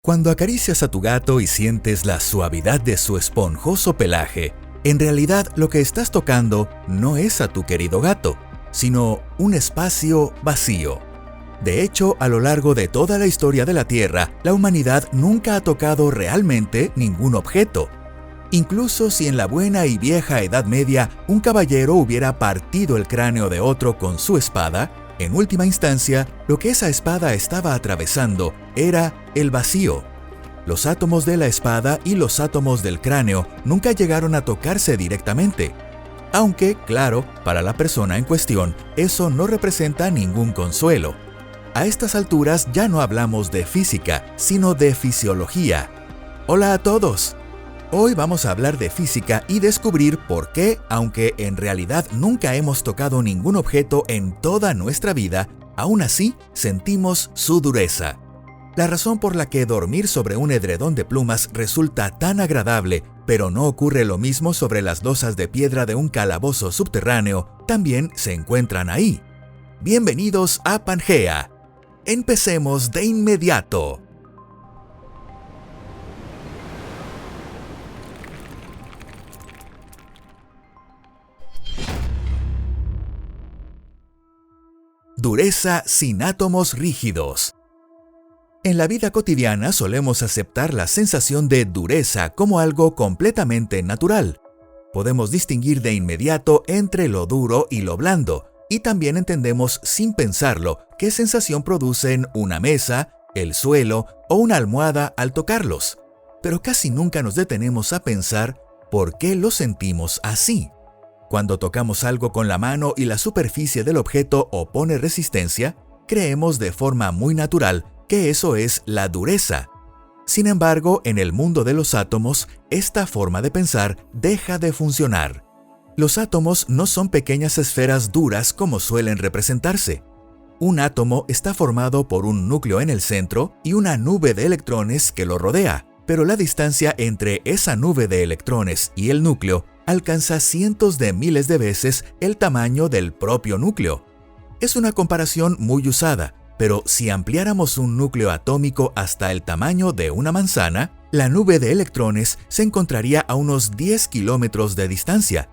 Cuando acaricias a tu gato y sientes la suavidad de su esponjoso pelaje, en realidad lo que estás tocando no es a tu querido gato, sino un espacio vacío. De hecho, a lo largo de toda la historia de la Tierra, la humanidad nunca ha tocado realmente ningún objeto. Incluso si en la buena y vieja Edad Media un caballero hubiera partido el cráneo de otro con su espada, en última instancia, lo que esa espada estaba atravesando era el vacío. Los átomos de la espada y los átomos del cráneo nunca llegaron a tocarse directamente. Aunque, claro, para la persona en cuestión, eso no representa ningún consuelo. A estas alturas ya no hablamos de física, sino de fisiología. Hola a todos. Hoy vamos a hablar de física y descubrir por qué, aunque en realidad nunca hemos tocado ningún objeto en toda nuestra vida, aún así sentimos su dureza. La razón por la que dormir sobre un edredón de plumas resulta tan agradable, pero no ocurre lo mismo sobre las losas de piedra de un calabozo subterráneo, también se encuentran ahí. Bienvenidos a Pangea. Empecemos de inmediato. Dureza sin átomos rígidos. En la vida cotidiana solemos aceptar la sensación de dureza como algo completamente natural. Podemos distinguir de inmediato entre lo duro y lo blando, y también entendemos sin pensarlo qué sensación producen una mesa, el suelo o una almohada al tocarlos. Pero casi nunca nos detenemos a pensar por qué lo sentimos así. Cuando tocamos algo con la mano y la superficie del objeto opone resistencia, creemos de forma muy natural que eso es la dureza. Sin embargo, en el mundo de los átomos, esta forma de pensar deja de funcionar. Los átomos no son pequeñas esferas duras como suelen representarse. Un átomo está formado por un núcleo en el centro y una nube de electrones que lo rodea, pero la distancia entre esa nube de electrones y el núcleo alcanza cientos de miles de veces el tamaño del propio núcleo. Es una comparación muy usada, pero si ampliáramos un núcleo atómico hasta el tamaño de una manzana, la nube de electrones se encontraría a unos 10 kilómetros de distancia.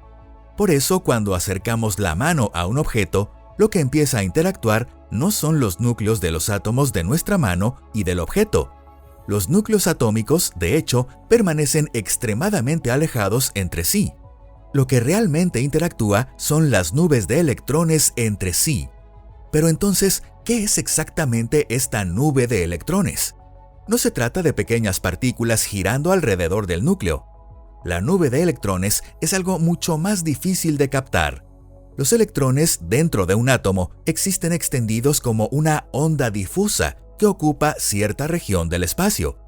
Por eso, cuando acercamos la mano a un objeto, lo que empieza a interactuar no son los núcleos de los átomos de nuestra mano y del objeto. Los núcleos atómicos, de hecho, permanecen extremadamente alejados entre sí. Lo que realmente interactúa son las nubes de electrones entre sí. Pero entonces, ¿qué es exactamente esta nube de electrones? No se trata de pequeñas partículas girando alrededor del núcleo. La nube de electrones es algo mucho más difícil de captar. Los electrones dentro de un átomo existen extendidos como una onda difusa que ocupa cierta región del espacio.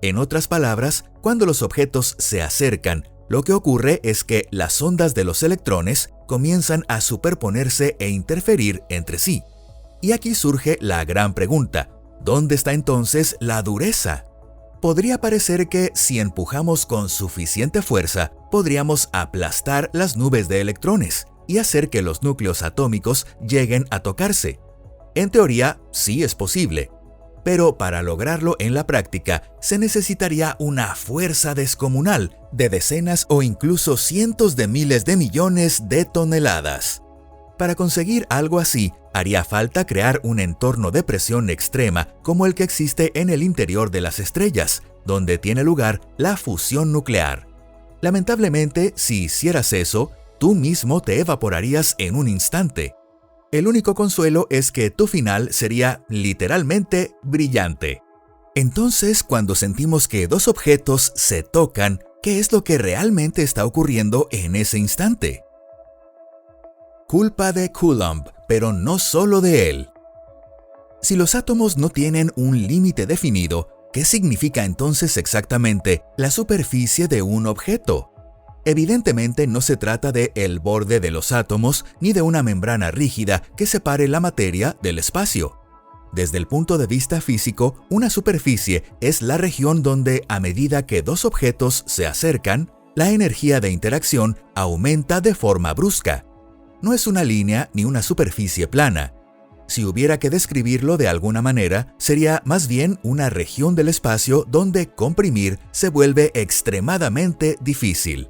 En otras palabras, cuando los objetos se acercan, lo que ocurre es que las ondas de los electrones comienzan a superponerse e interferir entre sí. Y aquí surge la gran pregunta: ¿dónde está entonces la dureza? Podría parecer que si empujamos con suficiente fuerza, podríamos aplastar las nubes de electrones y hacer que los núcleos atómicos lleguen a tocarse. En teoría, sí es posible. Pero para lograrlo en la práctica, se necesitaría una fuerza descomunal de decenas o incluso cientos de miles de millones de toneladas. Para conseguir algo así, haría falta crear un entorno de presión extrema como el que existe en el interior de las estrellas, donde tiene lugar la fusión nuclear. Lamentablemente, si hicieras eso, tú mismo te evaporarías en un instante. El único consuelo es que tu final sería literalmente brillante. Entonces, cuando sentimos que dos objetos se tocan, ¿qué es lo que realmente está ocurriendo en ese instante? Culpa de Coulomb, pero no solo de él. Si los átomos no tienen un límite definido, ¿qué significa entonces exactamente la superficie de un objeto? Evidentemente no se trata de el borde de los átomos ni de una membrana rígida que separe la materia del espacio. Desde el punto de vista físico, una superficie es la región donde, a medida que dos objetos se acercan, la energía de interacción aumenta de forma brusca. No es una línea ni una superficie plana. Si hubiera que describirlo de alguna manera, sería más bien una región del espacio donde comprimir se vuelve extremadamente difícil.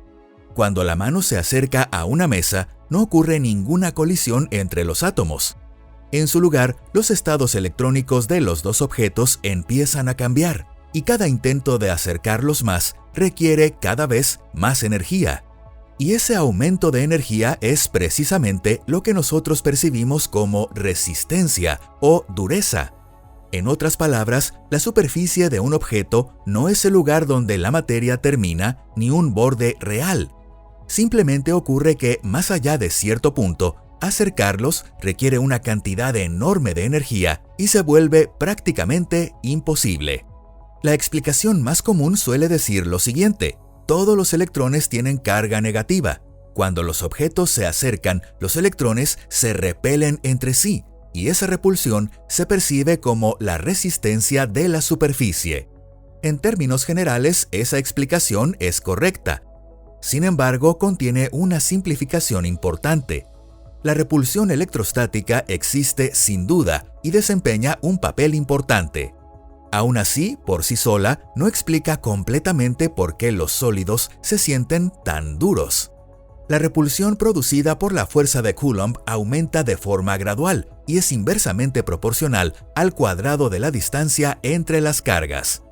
Cuando la mano se acerca a una mesa, no ocurre ninguna colisión entre los átomos. En su lugar, los estados electrónicos de los dos objetos empiezan a cambiar, y cada intento de acercarlos más requiere cada vez más energía. Y ese aumento de energía es precisamente lo que nosotros percibimos como resistencia o dureza. En otras palabras, la superficie de un objeto no es el lugar donde la materia termina ni un borde real. Simplemente ocurre que, más allá de cierto punto, acercarlos requiere una cantidad enorme de energía y se vuelve prácticamente imposible. La explicación más común suele decir lo siguiente: todos los electrones tienen carga negativa. Cuando los objetos se acercan, los electrones se repelen entre sí, y esa repulsión se percibe como la resistencia de la superficie. En términos generales, esa explicación es correcta. Sin embargo, contiene una simplificación importante. La repulsión electrostática existe sin duda y desempeña un papel importante. Aún así, por sí sola, no explica completamente por qué los sólidos se sienten tan duros. La repulsión producida por la fuerza de Coulomb aumenta de forma gradual y es inversamente proporcional al cuadrado de la distancia entre las cargas.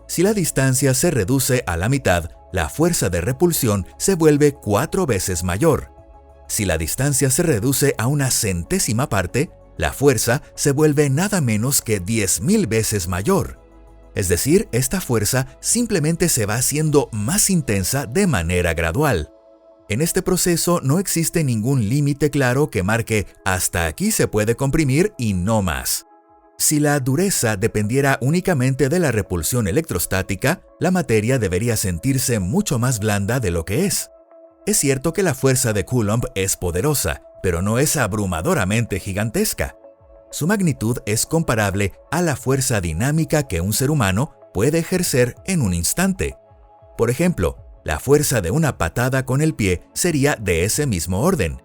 Si la distancia se reduce a la mitad, la fuerza de repulsión se vuelve 4 veces mayor. Si la distancia se reduce a una centésima parte, la fuerza se vuelve nada menos que 10.000 veces mayor. Es decir, esta fuerza simplemente se va haciendo más intensa de manera gradual. En este proceso no existe ningún límite claro que marque hasta aquí se puede comprimir y no más. Si la dureza dependiera únicamente de la repulsión electrostática, la materia debería sentirse mucho más blanda de lo que es. Es cierto que la fuerza de Coulomb es poderosa, pero no es abrumadoramente gigantesca. Su magnitud es comparable a la fuerza dinámica que un ser humano puede ejercer en un instante. Por ejemplo, la fuerza de una patada con el pie sería de ese mismo orden.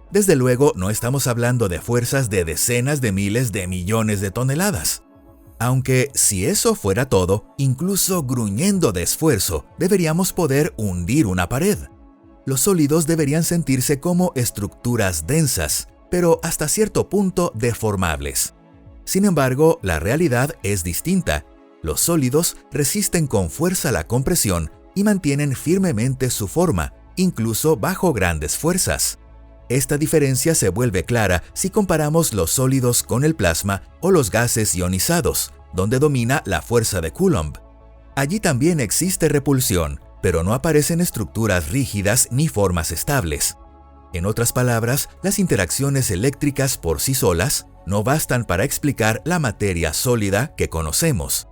Desde luego, no estamos hablando de fuerzas de decenas de miles de millones de toneladas. Aunque, si eso fuera todo, incluso gruñendo de esfuerzo, deberíamos poder hundir una pared. Los sólidos deberían sentirse como estructuras densas, pero hasta cierto punto deformables. Sin embargo, la realidad es distinta. Los sólidos resisten con fuerza la compresión y mantienen firmemente su forma, incluso bajo grandes fuerzas. Esta diferencia se vuelve clara si comparamos los sólidos con el plasma o los gases ionizados, donde domina la fuerza de Coulomb. Allí también existe repulsión, pero no aparecen estructuras rígidas ni formas estables. En otras palabras, las interacciones eléctricas por sí solas no bastan para explicar la materia sólida que conocemos.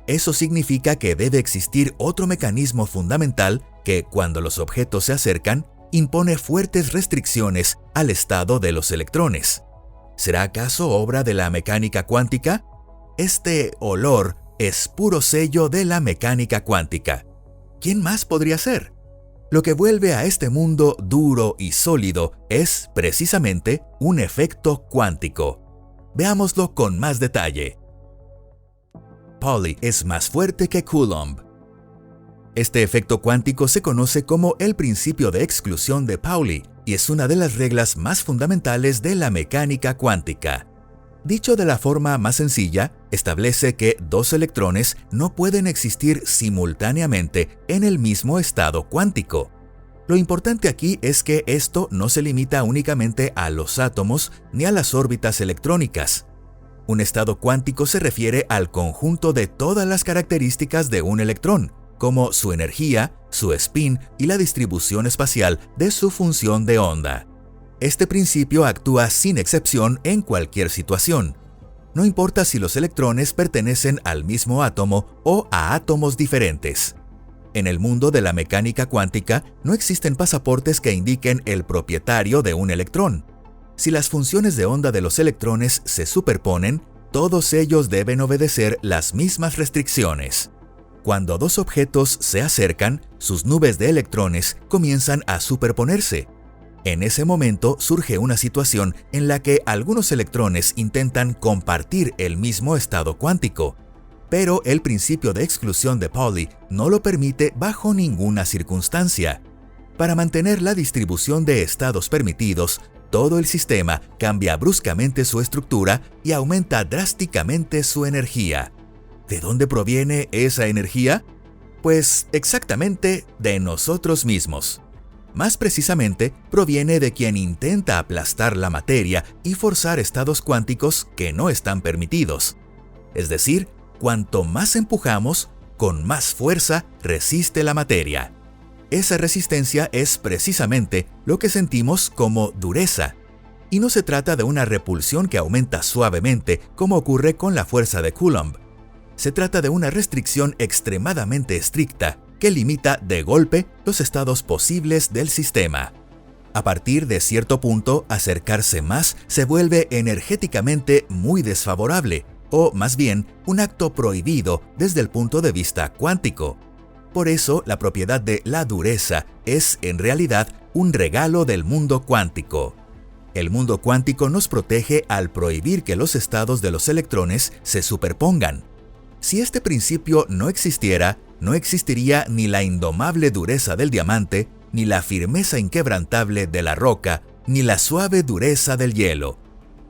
Eso significa que debe existir otro mecanismo fundamental que, cuando los objetos se acercan, impone fuertes restricciones al estado de los electrones. ¿Será acaso obra de la mecánica cuántica? Este olor es puro sello de la mecánica cuántica. ¿Quién más podría ser? Lo que vuelve a este mundo duro y sólido es, precisamente, un efecto cuántico. Veámoslo con más detalle. Pauli es más fuerte que Coulomb. Este efecto cuántico se conoce como el principio de exclusión de Pauli y es una de las reglas más fundamentales de la mecánica cuántica. Dicho de la forma más sencilla, establece que dos electrones no pueden existir simultáneamente en el mismo estado cuántico. Lo importante aquí es que esto no se limita únicamente a los átomos ni a las órbitas electrónicas. Un estado cuántico se refiere al conjunto de todas las características de un electrón, como su energía, su spin y la distribución espacial de su función de onda. Este principio actúa sin excepción en cualquier situación. No importa si los electrones pertenecen al mismo átomo o a átomos diferentes. En el mundo de la mecánica cuántica no existen pasaportes que indiquen el propietario de un electrón. Si las funciones de onda de los electrones se superponen, todos ellos deben obedecer las mismas restricciones. Cuando dos objetos se acercan, sus nubes de electrones comienzan a superponerse. En ese momento surge una situación en la que algunos electrones intentan compartir el mismo estado cuántico, pero el principio de exclusión de Pauli no lo permite bajo ninguna circunstancia. Para mantener la distribución de estados permitidos, todo el sistema cambia bruscamente su estructura y aumenta drásticamente su energía. ¿De dónde proviene esa energía? Pues exactamente de nosotros mismos. Más precisamente, proviene de quien intenta aplastar la materia y forzar estados cuánticos que no están permitidos. Es decir, cuanto más empujamos, con más fuerza resiste la materia. Esa resistencia es precisamente lo que sentimos como dureza. Y no se trata de una repulsión que aumenta suavemente, como ocurre con la fuerza de Coulomb. Se trata de una restricción extremadamente estricta que limita de golpe los estados posibles del sistema. A partir de cierto punto, acercarse más se vuelve energéticamente muy desfavorable, o más bien, un acto prohibido desde el punto de vista cuántico. Por eso, la propiedad de la dureza es, en realidad, un regalo del mundo cuántico. El mundo cuántico nos protege al prohibir que los estados de los electrones se superpongan. Si este principio no existiera, no existiría ni la indomable dureza del diamante, ni la firmeza inquebrantable de la roca, ni la suave dureza del hielo.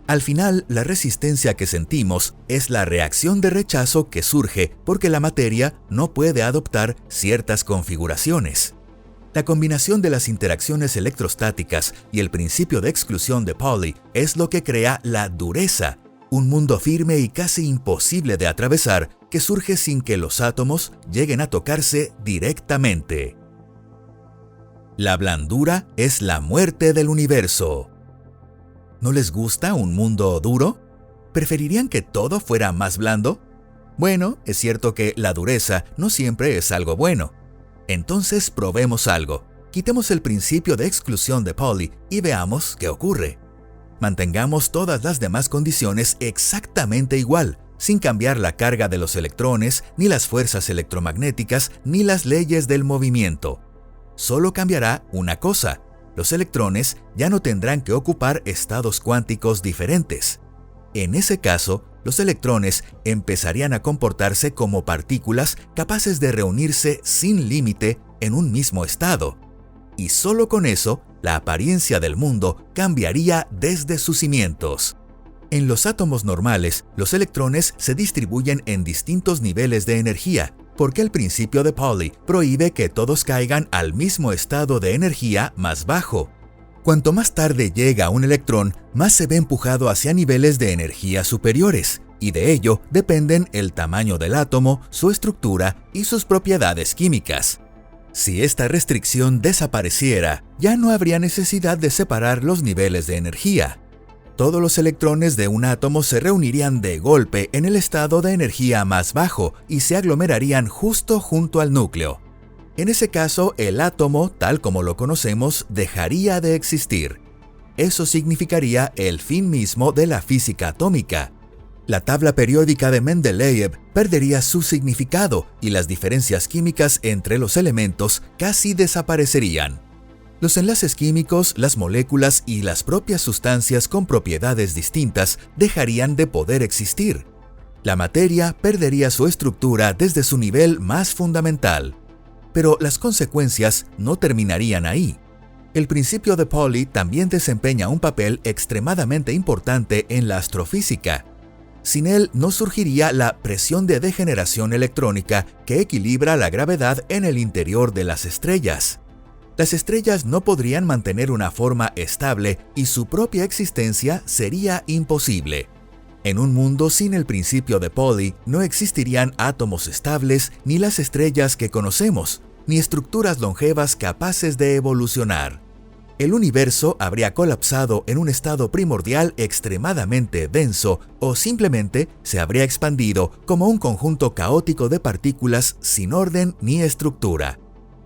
Al final, la resistencia que sentimos es la reacción de rechazo que surge porque la materia no puede adoptar ciertas configuraciones. La combinación de las interacciones electrostáticas y el principio de exclusión de Pauli es lo que crea la dureza, un mundo firme y casi imposible de atravesar que surge sin que los átomos lleguen a tocarse directamente. La blandura es la muerte del universo. ¿No les gusta un mundo duro? ¿Preferirían que todo fuera más blando? Bueno, es cierto que la dureza no siempre es algo bueno. Entonces probemos algo. Quitemos el principio de exclusión de Pauli y veamos qué ocurre. Mantengamos todas las demás condiciones exactamente igual, sin cambiar la carga de los electrones, ni las fuerzas electromagnéticas, ni las leyes del movimiento. Solo cambiará una cosa: los electrones ya no tendrán que ocupar estados cuánticos diferentes. En ese caso, los electrones empezarían a comportarse como partículas capaces de reunirse sin límite en un mismo estado. Y solo con eso, la apariencia del mundo cambiaría desde sus cimientos. En los átomos normales, los electrones se distribuyen en distintos niveles de energía, porque el principio de Pauli prohíbe que todos caigan al mismo estado de energía más bajo. Cuanto más tarde llega un electrón, más se ve empujado hacia niveles de energía superiores, y de ello dependen el tamaño del átomo, su estructura y sus propiedades químicas. Si esta restricción desapareciera, ya no habría necesidad de separar los niveles de energía. Todos los electrones de un átomo se reunirían de golpe en el estado de energía más bajo y se aglomerarían justo junto al núcleo. En ese caso, el átomo, tal como lo conocemos, dejaría de existir. Eso significaría el fin mismo de la física atómica. La tabla periódica de Mendeleev perdería su significado y las diferencias químicas entre los elementos casi desaparecerían. Los enlaces químicos, las moléculas y las propias sustancias con propiedades distintas dejarían de poder existir. La materia perdería su estructura desde su nivel más fundamental. Pero las consecuencias no terminarían ahí. El principio de Pauli también desempeña un papel extremadamente importante en la astrofísica. Sin él no surgiría la presión de degeneración electrónica que equilibra la gravedad en el interior de las estrellas. Las estrellas no podrían mantener una forma estable y su propia existencia sería imposible. En un mundo sin el principio de Pauli no existirían átomos estables, ni las estrellas que conocemos, ni estructuras longevas capaces de evolucionar. El universo habría colapsado en un estado primordial extremadamente denso o simplemente se habría expandido como un conjunto caótico de partículas sin orden ni estructura.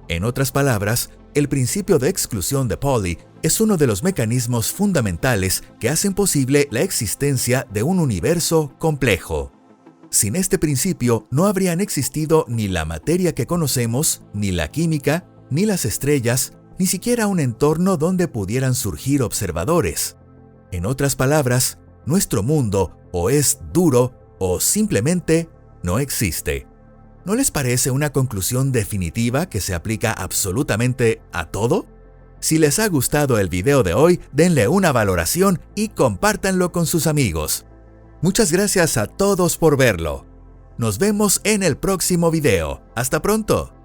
En otras palabras, el principio de exclusión de Pauli es uno de los mecanismos fundamentales que hacen posible la existencia de un universo complejo. Sin este principio no habrían existido ni la materia que conocemos, ni la química, ni las estrellas, ni siquiera un entorno donde pudieran surgir observadores. En otras palabras, nuestro mundo o es duro o simplemente no existe. ¿No les parece una conclusión definitiva que se aplica absolutamente a todo? Si les ha gustado el video de hoy, denle una valoración y compártanlo con sus amigos. Muchas gracias a todos por verlo. Nos vemos en el próximo video. ¡Hasta pronto!